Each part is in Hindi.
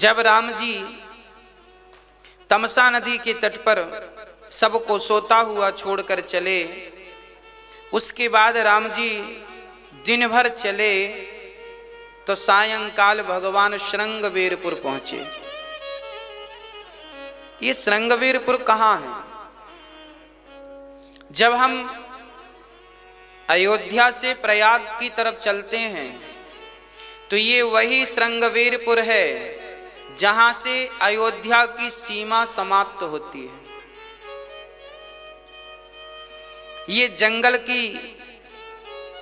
जब राम जी तमसा नदी के तट पर सबको सोता हुआ छोड़कर चले, उसके बाद राम जी दिन भर चले तो सायंकाल भगवान श्रृंगवेरपुर पहुंचे। ये श्रृंगवेरपुर कहाँ है? जब हम अयोध्या से प्रयाग की तरफ चलते हैं तो ये वही श्रृंगवेरपुर है जहां से अयोध्या की सीमा समाप्त होती है। ये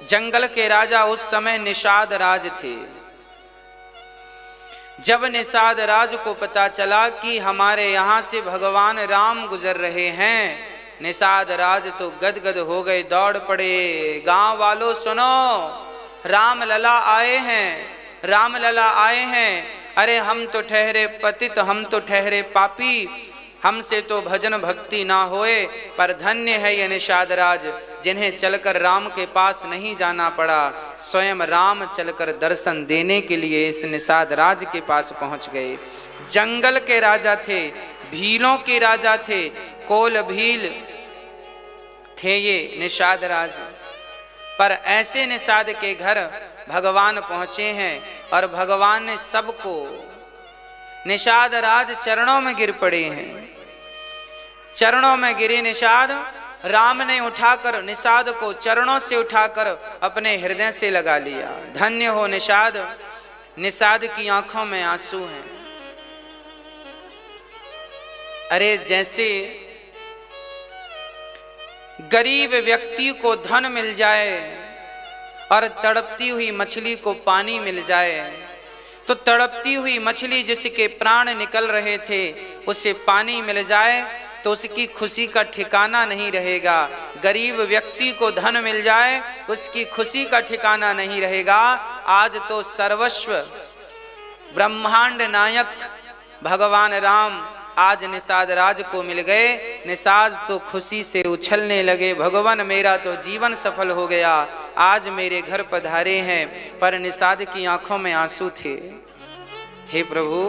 जंगल के राजा उस समय निषाद राज थे। जब निषाद राज को पता चला कि हमारे यहाँ से भगवान राम गुजर रहे हैं, निषाद राज तो गदगद हो गए, दौड़ पड़े। गांव वालों सुनो, राम लला आए हैं, राम लला आए हैं। अरे हम तो ठहरे पतित, हम तो ठहरे पापी, हमसे तो भजन भक्ति ना होए, पर धन्य है ये निषाद राज जिन्हें चलकर राम के पास नहीं जाना पड़ा। स्वयं राम चलकर दर्शन देने के लिए इस निषाद राज के पास पहुंच गए। जंगल के राजा थे, भीलों के राजा थे, कोल भील थे ये निषाद राज। पर ऐसे निषाद के घर भगवान पहुंचे हैं और भगवान ने सबको, निषाद राज चरणों में गिर पड़े हैं। चरणों में गिरे निषाद, राम ने उठाकर निषाद को चरणों से उठाकर अपने हृदय से लगा लिया। धन्य हो निषाद। निषाद की आंखों में आंसू हैं। अरे जैसे गरीब व्यक्ति को धन मिल जाए और तड़पती हुई मछली को पानी मिल जाए, तो तड़पती हुई मछली जिसके प्राण निकल रहे थे उसे पानी मिल जाए तो उसकी खुशी का ठिकाना नहीं रहेगा। गरीब व्यक्ति को धन मिल जाए उसकी खुशी का ठिकाना नहीं रहेगा। आज तो सर्वस्व ब्रह्मांड नायक भगवान राम आज निषाद राज को मिल गए। निषाद तो खुशी से उछलने लगे, भगवान मेरा तो जीवन सफल हो गया, आज मेरे घर पधारे हैं। पर निषाद की आंखों में आंसू थे। हे प्रभु,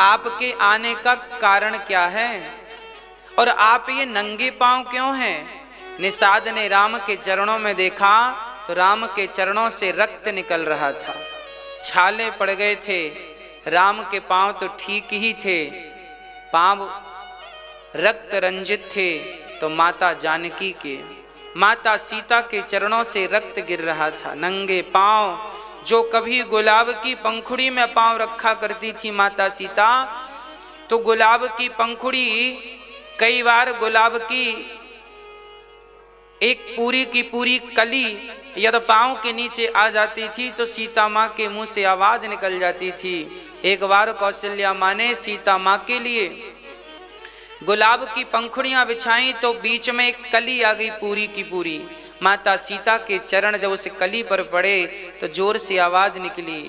आपके आने का कारण क्या है और आप ये नंगे पांव क्यों हैं? निषाद ने राम के चरणों में देखा तो राम के चरणों से रक्त निकल रहा था, छाले पड़ गए थे। राम के पांव तो ठीक ही थे, पांव रक्त रंजित थे, तो माता जानकी के, माता सीता के चरणों से रक्त गिर रहा था। नंगे पांव, जो कभी गुलाब की पंखुड़ी में पांव रखा करती थी माता सीता, तो गुलाब की पंखुड़ी, कई बार गुलाब की एक पूरी की पूरी कली यदि पांव के नीचे आ जाती थी तो सीता माँ के मुंह से आवाज निकल जाती थी। एक बार कौशल्या माँ ने सीता माँ के लिए गुलाब की पंखुड़ियां बिछाई तो बीच में एक कली आ गई पूरी की पूरी। माता सीता के चरण जब उस कली पर पड़े तो जोर से आवाज निकली।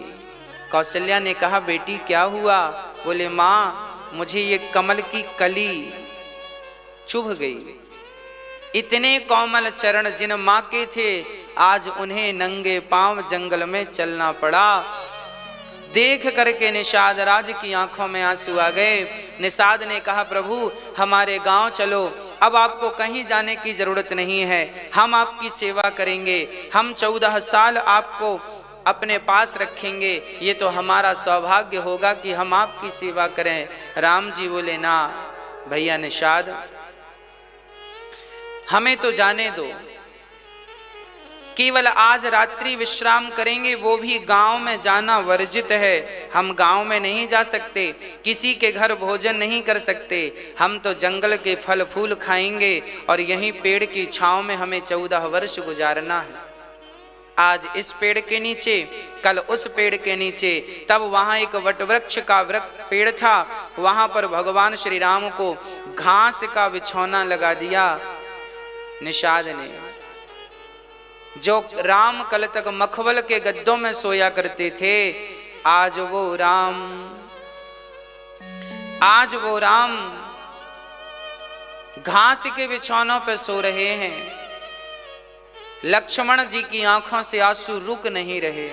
कौशल्या ने कहा, बेटी क्या हुआ? बोले, माँ मुझे ये कमल की कली चुभ गई। इतने कोमल चरण जिन माँ के थे, आज उन्हें नंगे पांव जंगल में चलना पड़ा। देख करके निषाद राज की आंखों में आंसू आ गए। निषाद ने कहा, प्रभु हमारे गांव चलो, अब आपको कहीं जाने की जरूरत नहीं है, हम आपकी सेवा करेंगे, हम 14 साल आपको अपने पास रखेंगे, ये तो हमारा सौभाग्य होगा कि हम आपकी सेवा करें। राम जी बोले, ना भैया निषाद, हमें तो जाने दो, केवल आज रात्रि विश्राम करेंगे, वो भी गांव में जाना वर्जित है। हम गांव में नहीं जा सकते, किसी के घर भोजन नहीं कर सकते, हम तो जंगल के फल फूल खाएंगे और यहीं पेड़ की छांव में हमें 14 वर्ष गुजारना है। आज इस पेड़ के नीचे, कल उस पेड़ के नीचे। तब वहां एक वटवृक्ष का पेड़ था, वहां पर भगवान श्री राम को घास का बिछौना लगा दिया निषाद ने। जो राम कल तक मखमल के गद्दों में सोया करते थे, आज वो राम घास के बिछौनों पर सो रहे हैं। लक्ष्मण जी की आंखों से आंसू रुक नहीं रहे।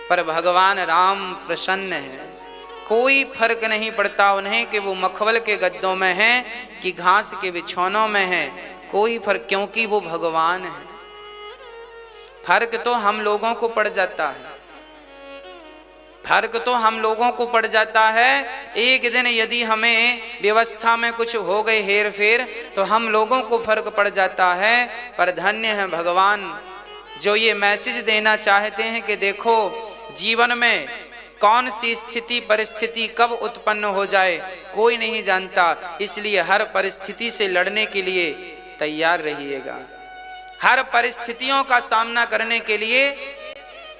पर भगवान राम प्रसन्न है। कोई फर्क नहीं पड़ता उन्हें कि वो मखमल के गद्दों में हैं कि घास के बिछौनों में हैं, कोई फर्क, क्योंकि वो भगवान है। फर्क तो हम लोगों को पड़ जाता है, फर्क तो हम लोगों को पड़ जाता है। एक दिन यदि हमें व्यवस्था में कुछ हो गए हेर फेर तो हम लोगों को फर्क पड़ जाता है। पर धन्य है भगवान जो ये मैसेज देना चाहते हैं कि देखो जीवन में कौन सी स्थिति परिस्थिति कब उत्पन्न हो जाए कोई नहीं जानता, इसलिए हर परिस्थिति से लड़ने के लिए तैयार रहिएगा। हर परिस्थितियों का सामना करने के लिए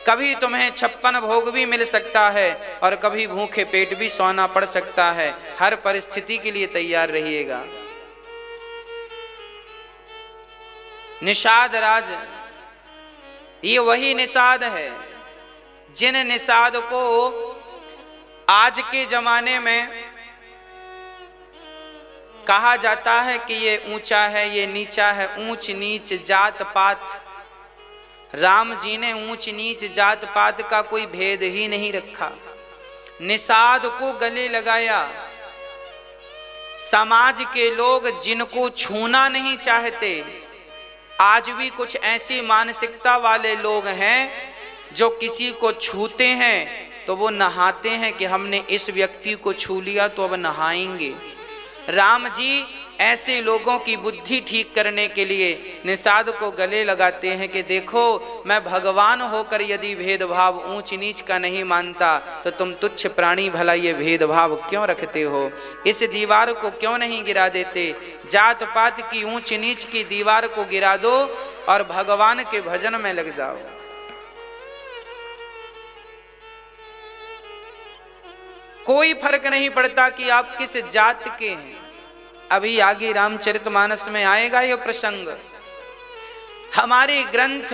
कभी तुम्हें 56 भोग भी मिल सकता है और कभी भूखे पेट भी सोना पड़ सकता है। हर परिस्थिति के लिए तैयार रहिएगा। निषाद राज ये वही निषाद है जिन निषाद को आज के जमाने में कहा जाता है कि ये ऊंचा है ये नीचा है, ऊंच नीच जात पात। राम जी ने ऊंच नीच जात पात का कोई भेद ही नहीं रखा, निषाद को गले लगाया। समाज के लोग जिनको छूना नहीं चाहते, आज भी कुछ ऐसी मानसिकता वाले लोग हैं जो किसी को छूते हैं तो वो नहाते हैं कि हमने इस व्यक्ति को छू लिया तो अब नहाएंगे। राम जी ऐसे लोगों की बुद्धि ठीक करने के लिए निषाद को गले लगाते हैं कि देखो मैं भगवान होकर यदि भेदभाव ऊंच नीच का नहीं मानता तो तुम तुच्छ प्राणी भला ये भेदभाव क्यों रखते हो, इस दीवार को क्यों नहीं गिरा देते। जात पात की ऊंच नीच की दीवार को गिरा दो और भगवान के भजन में लग जाओ। कोई फर्क नहीं पड़ता कि आप किस जात के हैं। अभी आगे रामचरितमानस में आएगा यह प्रसंग। हमारे ग्रंथ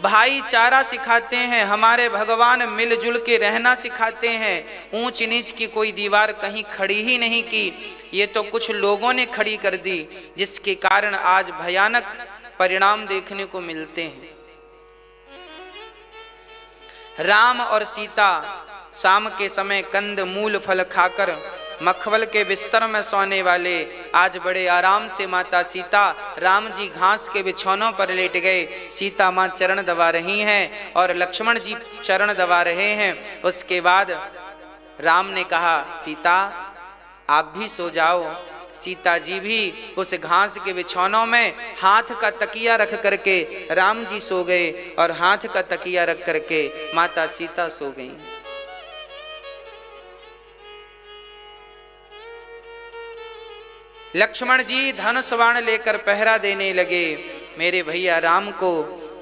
भाईचारा सिखाते हैं, हमारे भगवान मिलजुल के रहना सिखाते हैं। ऊंच नीच की कोई दीवार कहीं खड़ी ही नहीं की, ये तो कुछ लोगों ने खड़ी कर दी, जिसके कारण आज भयानक परिणाम देखने को मिलते हैं। राम और सीता शाम के समय कंद मूल फल खाकर मखमल के बिस्तर में सोने वाले आज बड़े आराम से माता सीता राम जी घास के बिछौनों पर लेट गए। सीता माँ चरण दबा रही हैं और लक्ष्मण जी चरण दबा रहे हैं। उसके बाद राम ने कहा सीता आप भी सो जाओ। सीता जी भी उस घास के बिछौनों में हाथ का तकिया रख करके राम जी सो गए और हाथ का तकिया रख करके माता सीता सो गई। लक्ष्मण जी धनुष बाण लेकर पहरा देने लगे। मेरे भैया राम को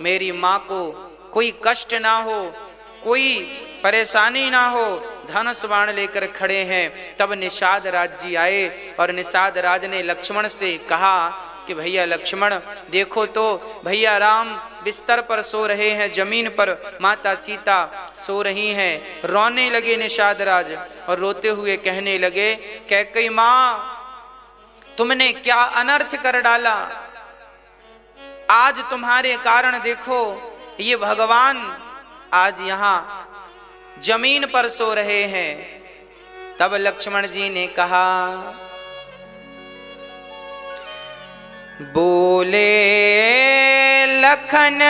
मेरी माँ को कोई कष्ट ना हो, कोई परेशानी ना हो, धनुष बाण लेकर खड़े हैं। तब निषाद राज जी आए और निषाद राज ने लक्ष्मण से कहा कि भैया लक्ष्मण देखो तो भैया राम बिस्तर पर सो रहे हैं, जमीन पर माता सीता सो रही हैं। रोने लगे निषाद राज और रोते हुए कहने लगे कैकेयी माँ तुमने क्या अनर्थ कर डाला, आज तुम्हारे कारण देखो ये भगवान आज यहाँ जमीन पर सो रहे हैं। तब लक्ष्मण जी ने कहा बोले लखन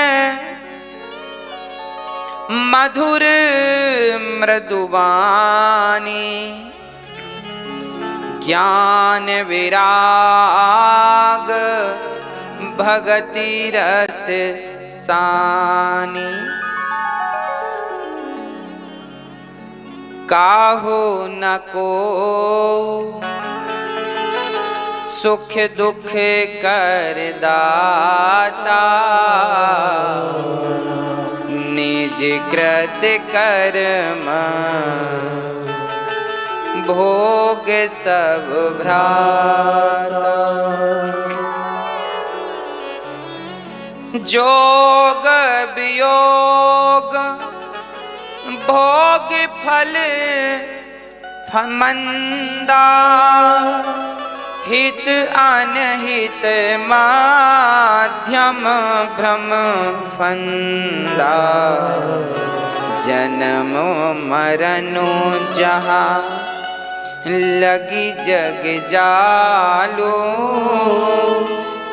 मधुर मृदुबानी ज्ञान विराग भगति रस सानी काहू न को सुख दुख कर दाता निज कृत कर्म भोग सब भ्राता जोग वियोग भोग फल मंदा हित अनहित माध्यम भ्रम फंदा जन्म मरनु जहाँ लगी जग जालो,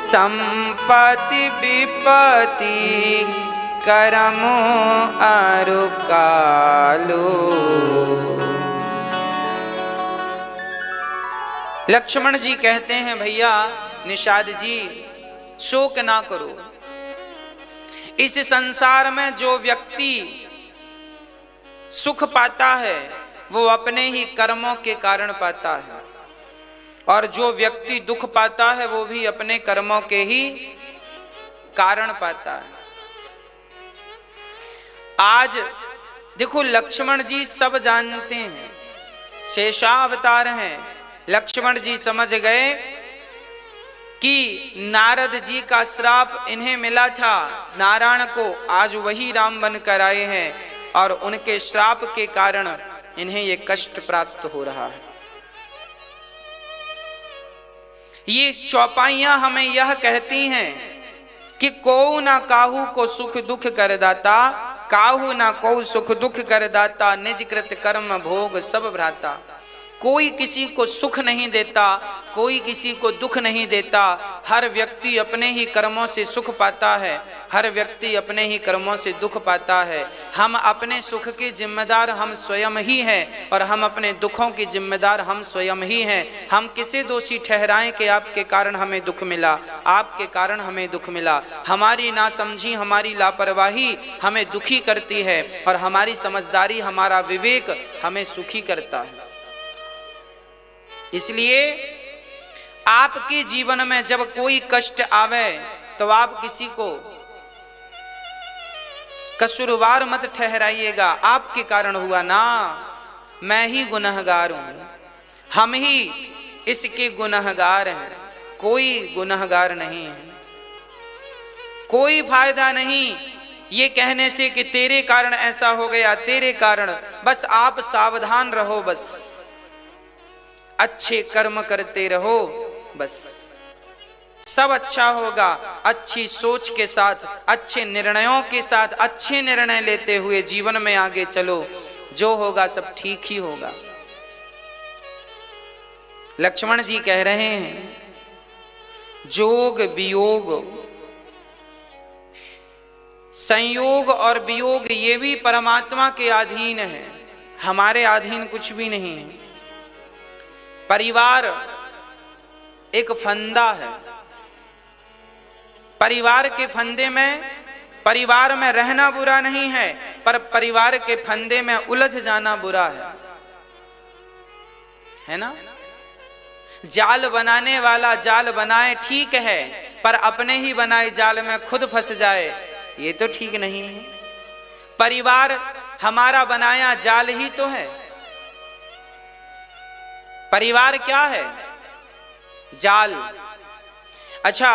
संपत्ति विपत्ति करम अरु कालो। लक्ष्मण जी कहते हैं भैया निषाद जी शोक ना करो। इस संसार में जो व्यक्ति सुख पाता है वो अपने ही कर्मों के कारण पाता है, और जो व्यक्ति दुख पाता है वो भी अपने कर्मों के ही कारण पाता है। आज देखो लक्ष्मण जी सब जानते हैं, शेषावतार हैं। लक्ष्मण जी समझ गए कि नारद जी का श्राप इन्हें मिला था नारायण को, आज वही राम बनकर आए हैं और उनके श्राप के कारण इन्हें ये कष्ट प्राप्त हो रहा है। ये चौपाइयां हमें यह कहती हैं कि को ना काहू को सुख दुख कर दाता, काहू ना को सुख दुख कर दाता, निज कृत कर्म भोग सब भ्राता। कोई किसी को सुख नहीं देता, कोई किसी को दुख नहीं देता। हर व्यक्ति अपने ही कर्मों से सुख पाता है, हर व्यक्ति अपने ही कर्मों से दुख पाता है। हम अपने सुख के जिम्मेदार हम स्वयं ही हैं और हम अपने दुखों के जिम्मेदार हम स्वयं ही हैं। हम किसे दोषी ठहराएं कि आपके कारण हमें दुख मिला, आपके कारण हमें दुख मिला। हमारी नासमझी, हमारी लापरवाही हमें दुखी करती है और हमारी समझदारी, हमारा विवेक हमें सुखी करता है। इसलिए आपके जीवन में जब कोई कष्ट आवे तो आप किसी को कसूरवार मत ठहराइएगा, आपके कारण हुआ ना, मैं ही गुनहगार हूं, हम ही इसके गुनहगार हैं, कोई गुनहगार नहीं है। कोई फायदा नहीं ये कहने से कि तेरे कारण ऐसा हो गया, तेरे कारण। बस आप सावधान रहो, बस अच्छे कर्म करते रहो, बस सब अच्छा होगा। अच्छी सोच के साथ, अच्छे निर्णयों के साथ, अच्छे निर्णय लेते हुए जीवन में आगे चलो, जो होगा सब ठीक ही होगा। लक्ष्मण जी कह रहे हैं जोग वियोग, संयोग और वियोग ये भी परमात्मा के अधीन है, हमारे अधीन कुछ भी नहीं है। परिवार एक फंदा है, परिवार के फंदे में, परिवार में रहना बुरा नहीं है, पर परिवार के फंदे में उलझ जाना बुरा है ना। जाल बनाने वाला जाल बनाए ठीक है, पर अपने ही बनाए जाल में खुद फंस जाए ये तो ठीक नहीं है। परिवार हमारा बनाया जाल ही तो है। परिवार क्या है? जाल। अच्छा,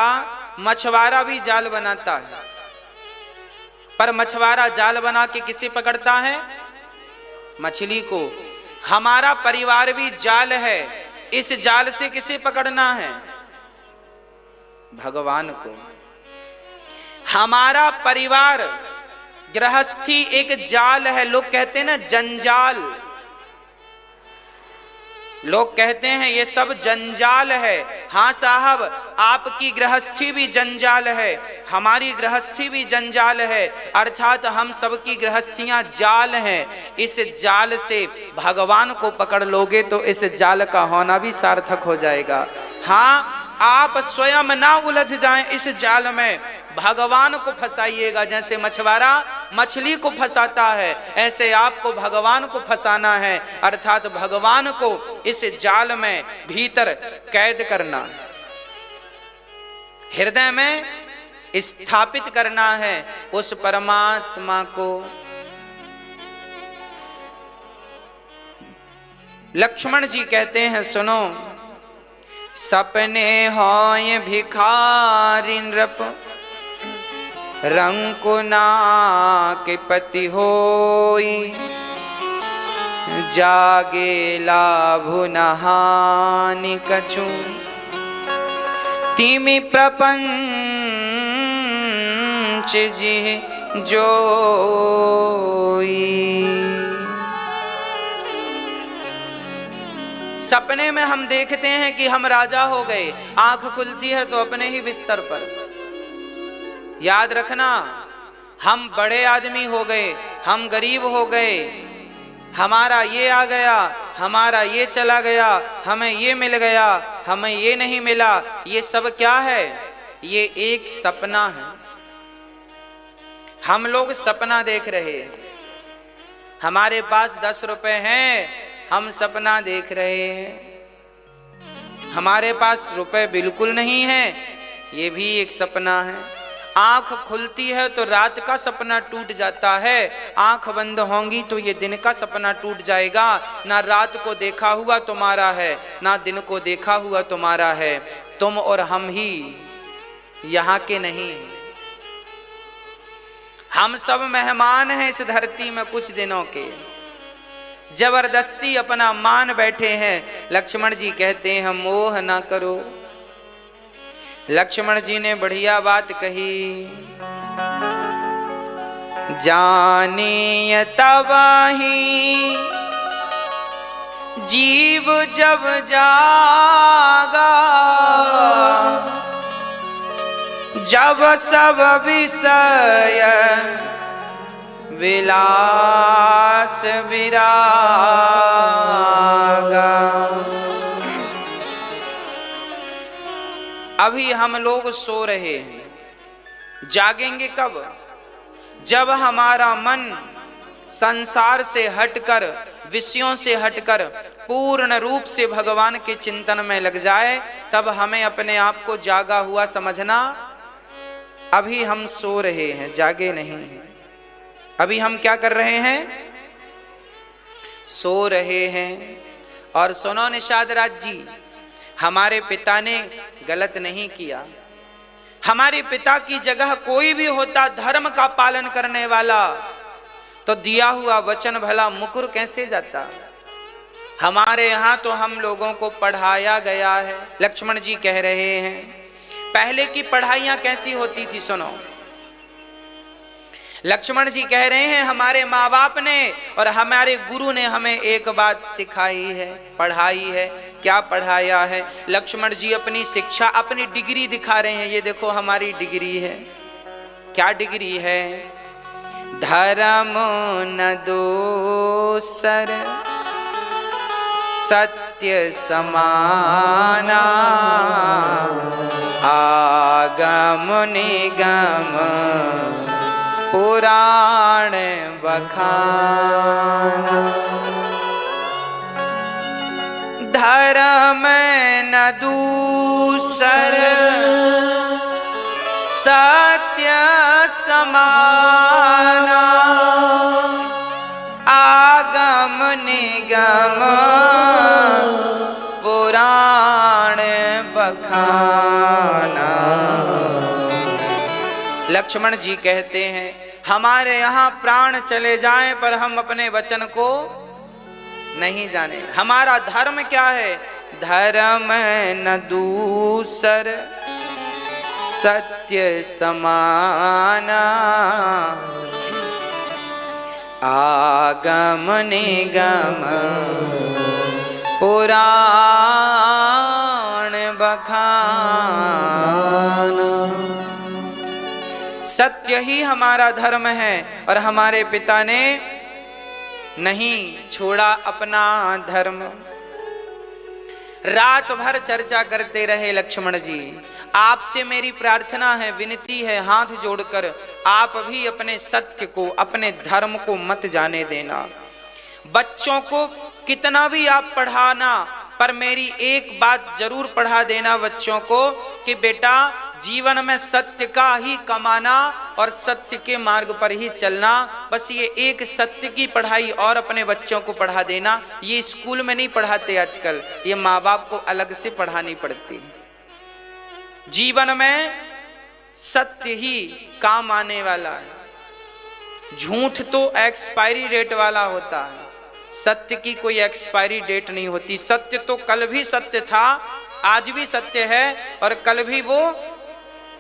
मछुआरा भी जाल बनाता है, पर मछुआरा जाल बना के किसे पकड़ता है? मछली को। हमारा परिवार भी जाल है, इस जाल से किसे पकड़ना है? भगवान को। हमारा परिवार गृहस्थी एक जाल है, लोग कहते हैं ना जंजाल, लोग कहते हैं ये सब जंजाल है। हाँ साहब, आपकी गृहस्थी भी जंजाल है, हमारी गृहस्थी भी जंजाल है, अर्थात हम सबकी गृहस्थियां जाल हैं। इस जाल से भगवान को पकड़ लोगे तो इस जाल का होना भी सार्थक हो जाएगा। हाँ, आप स्वयं ना उलझ जाएं इस जाल में, भगवान को फंसाइएगा। जैसे मछुआरा मछली को फंसाता है, ऐसे आपको भगवान को फंसाना है, अर्थात भगवान को इस जाल में भीतर कैद करना, हृदय में स्थापित करना है उस परमात्मा को। लक्ष्मण जी कहते हैं सुनो, सपने होय भिखारी नृप, रंकुना के पति होई, जागे लाभु नहानि कछु, तिमि प्रपंच जी जोई। सपने में हम देखते हैं कि हम राजा हो गए, आंख खुलती है तो अपने ही बिस्तर पर। याद रखना, हम बड़े आदमी हो गए, हम गरीब हो गए, हमारा ये आ गया, हमारा ये चला गया, हमें ये मिल गया, हमें ये नहीं मिला, ये सब क्या है? ये एक सपना है। हम लोग सपना देख रहे हैं। हमारे पास 10 रुपए हैं, हम सपना देख रहे हैं। हमारे पास रुपए बिल्कुल नहीं है, ये भी एक सपना है। आंख खुलती है तो रात का सपना टूट जाता है, आंख बंद होंगी तो ये दिन का सपना टूट जाएगा। ना रात को देखा हुआ तुम्हारा है, ना दिन को देखा हुआ तुम्हारा है। तुम और हम ही यहाँ के नहीं हैं। हम सब मेहमान हैं इस धरती में कुछ दिनों के, जबरदस्ती अपना मान बैठे हैं। लक्ष्मण जी कहते हैं मोह ना करो। लक्ष्मण जी ने बढ़िया बात कही, जानिय तबाही जीव जब जागा, जब सब विषय विलास विरागा। अभी हम लोग सो रहे हैं, जागेंगे कब? जब हमारा मन संसार से हटकर, विषयों से हटकर पूर्ण रूप से भगवान के चिंतन में लग जाए, तब हमें अपने आप को जागा हुआ समझना। अभी हम सो रहे हैं, जागे नहीं। अभी हम क्या कर रहे हैं? सो रहे हैं। और सुनो निषाद राज जी, हमारे पिता ने गलत नहीं किया। हमारे पिता की जगह कोई भी होता धर्म का पालन करने वाला, तो दिया हुआ वचन भला मुकर कैसे जाता। हमारे यहाँ तो हम लोगों को पढ़ाया गया है। लक्ष्मण जी कह रहे हैं पहले की पढ़ाइयाँ कैसी होती थी, सुनो। लक्ष्मण जी कह रहे हैं हमारे माँ बाप ने और हमारे गुरु ने हमें एक बात सिखाई है, पढ़ाई है। क्या पढ़ाया है? लक्ष्मण जी अपनी शिक्षा, अपनी डिग्री दिखा रहे हैं। ये देखो हमारी डिग्री है। क्या डिग्री है? धर्म न दोसर सत्य समाना, आगम निगम पुराण बखाना। धर्म न दूसर सत्य समाना, आगम निगम पुराण बखाना। लक्ष्मण जी कहते हैं हमारे यहाँ प्राण चले जाएं पर हम अपने वचन को नहीं जाने। हमारा धर्म क्या है? धर्म न दूसर सत्य समाना, आगम निगम पुराण बखाना। सत्य ही हमारा धर्म है और हमारे पिता ने नहीं छोड़ा अपना धर्म। रात भर चर्चा करते रहे लक्ष्मण जी। आपसे मेरी प्रार्थना है, विनती है, हाथ जोड़कर आप भी अपने सत्य को, अपने धर्म को मत जाने देना। बच्चों को कितना भी आप पढ़ाना, पर मेरी एक बात जरूर पढ़ा देना बच्चों को कि बेटा जीवन में सत्य का ही कमाना और सत्य के मार्ग पर ही चलना। बस ये एक सत्य की पढ़ाई और अपने बच्चों को पढ़ा देना। ये स्कूल में नहीं पढ़ाते आजकल, ये माँ बाप को अलग से पढ़ानी पड़ती है। जीवन में सत्य ही काम आने वाला है। झूठ तो एक्सपायरी डेट वाला होता है, सत्य की कोई एक्सपायरी डेट नहीं होती। सत्य तो कल भी सत्य था, आज भी सत्य है और कल भी वो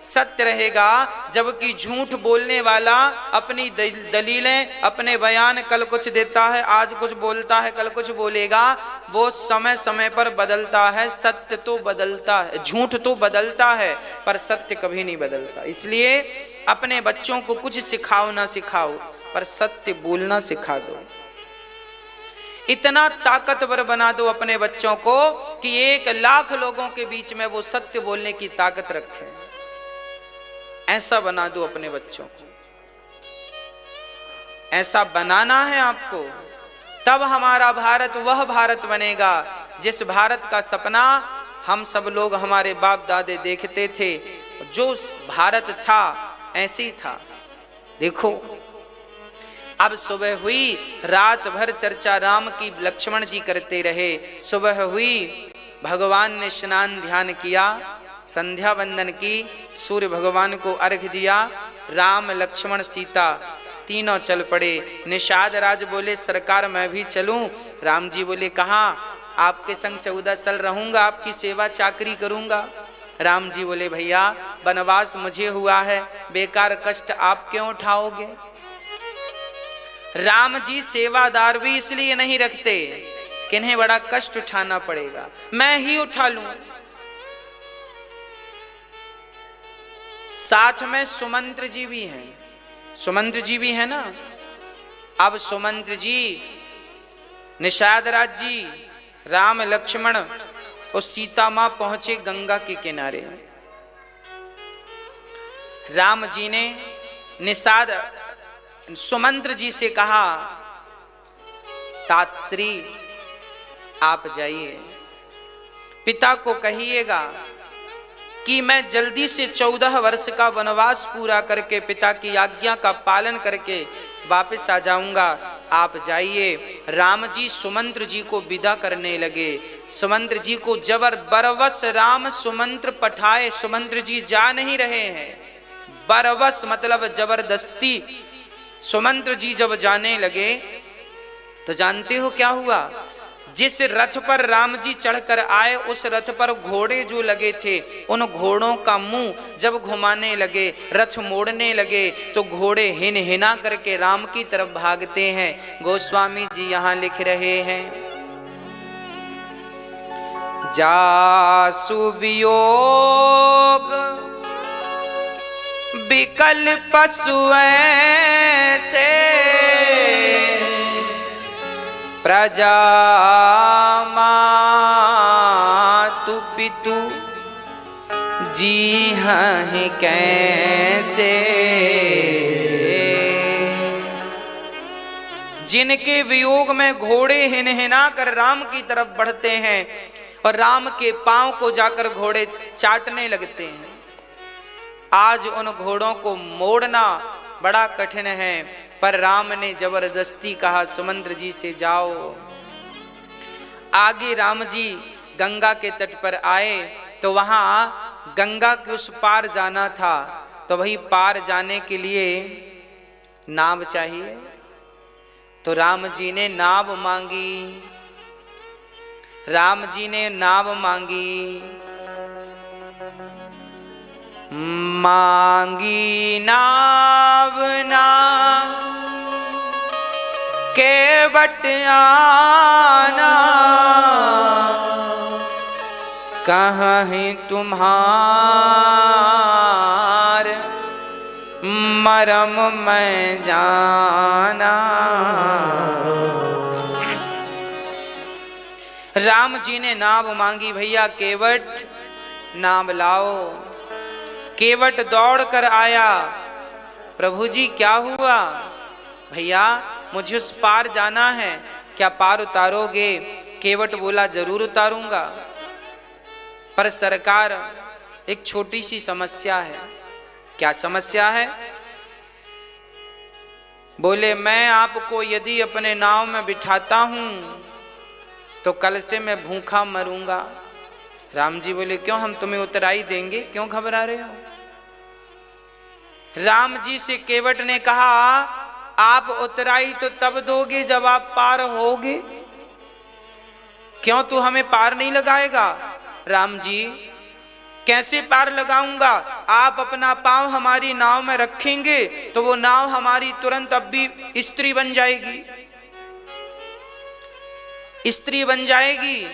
सत्य रहेगा, जबकि झूठ बोलने वाला अपनी दलीलें, अपने बयान कल कुछ देता है, आज कुछ बोलता है, कल कुछ बोलेगा। वो समय समय पर बदलता है। सत्य तो बदलता है, झूठ तो बदलता है, पर सत्य कभी नहीं बदलता। इसलिए अपने बच्चों को कुछ सिखाओ ना सिखाओ, पर सत्य बोलना सिखा दो। इतना ताकतवर बना दो अपने बच्चों को कि 1,00,000 लोगों के बीच में वो सत्य बोलने की ताकत रखें। ऐसा बना दो अपने बच्चों को। ऐसा बनाना है आपको, तब हमारा भारत वह भारत बनेगा जिस भारत का सपना हम सब लोग, हमारे बाप दादे देखते थे। जो भारत था ऐसे ही था। देखो अब सुबह हुई, रात भर चर्चा राम की लक्ष्मण जी करते रहे। सुबह हुई, भगवान ने स्नान ध्यान किया, संध्या वंदन की, सूर्य भगवान को अर्घ्य दिया। राम लक्ष्मण सीता तीनों चल पड़े। निषाद राज बोले सरकार मैं भी चलूं। राम जी बोले कहाँ? आपके संग 14 साल रहूंगा, आपकी सेवा चाकरी करूंगा। राम जी बोले भैया वनवास मुझे हुआ है, बेकार कष्ट आप क्यों उठाओगे? राम जी सेवादार भी इसलिए नहीं रखते कि इन्हें बड़ा कष्ट उठाना पड़ेगा, मैं ही उठा लूं। साथ में सुमंत्र जी भी हैं, सुमंत्र जी भी है ना। अब सुमंत्र जी, निषाद राज जी, राम लक्ष्मण और सीता मां पहुंचे गंगा के किनारे। राम जी ने निषाद सुमंत्र जी से कहा तातश्री आप जाइए, पिता को कहिएगा कि मैं जल्दी से 14 वर्ष का वनवास पूरा करके पिता की आज्ञा का पालन करके वापस आ जाऊंगा, आप जाइए। राम जी सुमंत्र जी को विदा करने लगे। सुमंत्र जी को बरवस राम सुमंत्र पठाए, सुमंत्र जी जा नहीं रहे हैं। बरवस मतलब जबरदस्ती। सुमंत्र जी जब जाने लगे तो जानते हो क्या हुआ? जिस रथ पर राम जी चढ़कर आए उस रथ पर घोड़े जो लगे थे, उन घोड़ों का मुंह जब घुमाने लगे, रथ मोड़ने लगे, तो घोड़े हिन हिना करके राम की तरफ भागते हैं। गोस्वामी जी यहाँ लिख रहे हैं, जासु वियोग विकल पशु ऐसे, प्रजा मातु पितु जी हैं कैसे। जिनके वियोग में घोड़े हिनहिना कर राम की तरफ बढ़ते हैं और राम के पांव को जाकर घोड़े चाटने लगते हैं। आज उन घोड़ों को मोड़ना बड़ा कठिन है, पर राम ने जबरदस्ती कहा सुमंत्र जी से जाओ। आगे राम जी गंगा के तट पर आए तो वहां गंगा के उस पार जाना था, तो वही पार जाने के लिए नाव चाहिए। तो राम जी ने नाव मांगी, राम जी ने नाव मांगी। मांगी नाव ना केवट आना, कहीं तुम्हार मरम मैं जाना। राम जी ने नाव मांगी, भैया केवट नाव लाओ। केवट दौड़ कर आया, प्रभु जी क्या हुआ? भैया मुझे उस पार जाना है, क्या पार उतारोगे? केवट बोला जरूर उतारूंगा, पर सरकार एक छोटी सी समस्या है। क्या समस्या है? बोले मैं आपको यदि अपने नाव में बिठाता हूं तो कल से मैं भूखा मरूंगा। राम जी बोले क्यों, हम तुम्हें उतराई देंगे, क्यों घबरा रहे हो? राम जी से केवट ने कहा आप उतराई तो तब दोगे जब आप पार होगे, क्यों तू हमें पार नहीं लगाएगा? राम जी कैसे पार लगाऊंगा? आप अपना पांव हमारी नाव में रखेंगे तो वो नाव हमारी तुरंत अब भी स्त्री बन जाएगी, स्त्री बन जाएगी।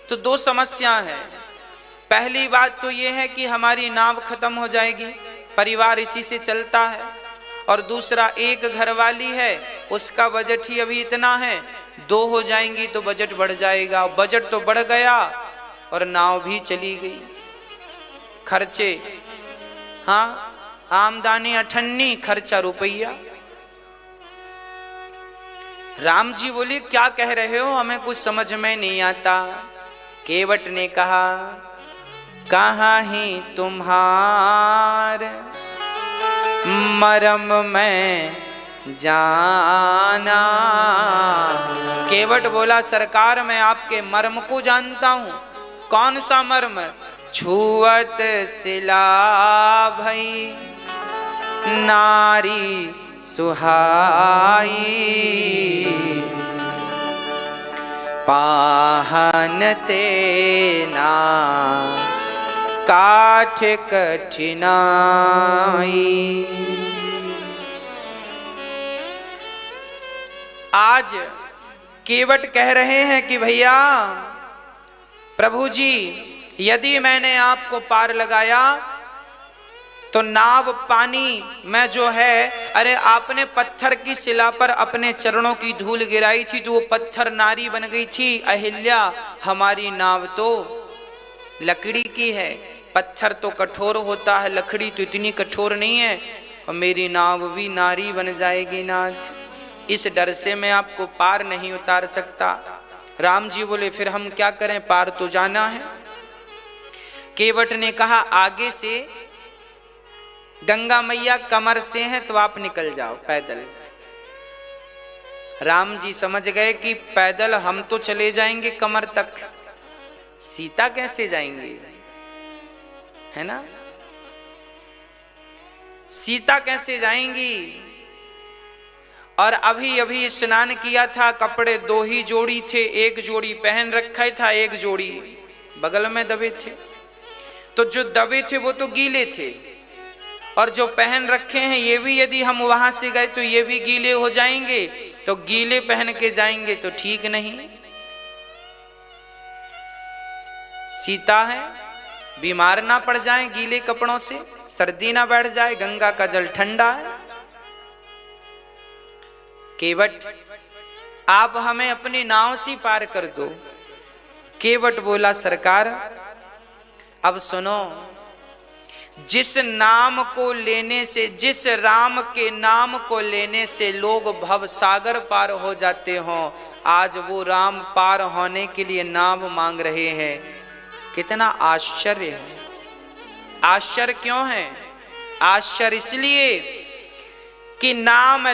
तो दो समस्या है। पहली बात तो ये है कि हमारी नाव खत्म हो जाएगी, परिवार इसी से चलता है। और दूसरा, एक घरवाली है, उसका बजट ही अभी इतना है, दो हो जाएंगी तो बजट बढ़ जाएगा। बजट तो बढ़ गया और नाव भी चली गई। खर्चे, हाँ, आमदनी अठन्नी, खर्चा रुपया। राम जी बोले क्या कह रहे हो, हमें कुछ समझ में नहीं आता। केवट ने कहा, कहाँ ही तुम्हार मरम में जाना। केवट बोला, सरकार मैं आपके मर्म को जानता हूं। कौन सा मर्म? छुअत सिला भई नारी सुहाई, पाहन तेना काठ कठिनाई। आज केवट कह रहे हैं कि भैया प्रभु जी, यदि मैंने आपको पार लगाया तो नाव पानी में जो है, अरे आपने पत्थर की शिला पर अपने चरणों की धूल गिराई थी तो वो पत्थर नारी बन गई थी अहिल्या। हमारी नाव तो लकड़ी की है, पत्थर तो कठोर होता है, लकड़ी तो इतनी कठोर नहीं है, और मेरी नाव भी नारी बन जाएगी नाथ। इस डर से मैं आपको पार नहीं उतार सकता। राम जी बोले, फिर हम क्या करें, पार तो जाना है। केवट ने कहा, आगे से गंगा मैया कमर से हैं तो आप निकल जाओ पैदल। राम जी समझ गए कि पैदल हम तो चले जाएंगे कमर तक, सीता कैसे जाएंगे, है ना? सीता कैसे जाएंगी? और अभी अभी स्नान किया था, कपड़े दो ही जोड़ी थे, एक जोड़ी पहन रखा था, एक जोड़ी बगल में दबे थे। तो जो दबे थे वो तो गीले थे, और जो पहन रखे हैं ये भी, यदि हम वहां से गए तो ये भी गीले हो जाएंगे। तो गीले पहन के जाएंगे तो ठीक नहीं। सीता है, बीमार ना पड़ जाए गीले कपड़ों से, सर्दी ना बैठ जाए, गंगा का जल ठंडा है। केवट, आप हमें अपनी नाव से पार कर दो। केवट बोला, सरकार अब सुनो, जिस नाम को लेने से, जिस राम के नाम को लेने से लोग भव सागर पार हो जाते हों, आज वो राम पार होने के लिए नाम मांग रहे हैं। कितना आश्चर्य है। आश्चर्य क्यों है? आश्चर्य इसलिए कि नाम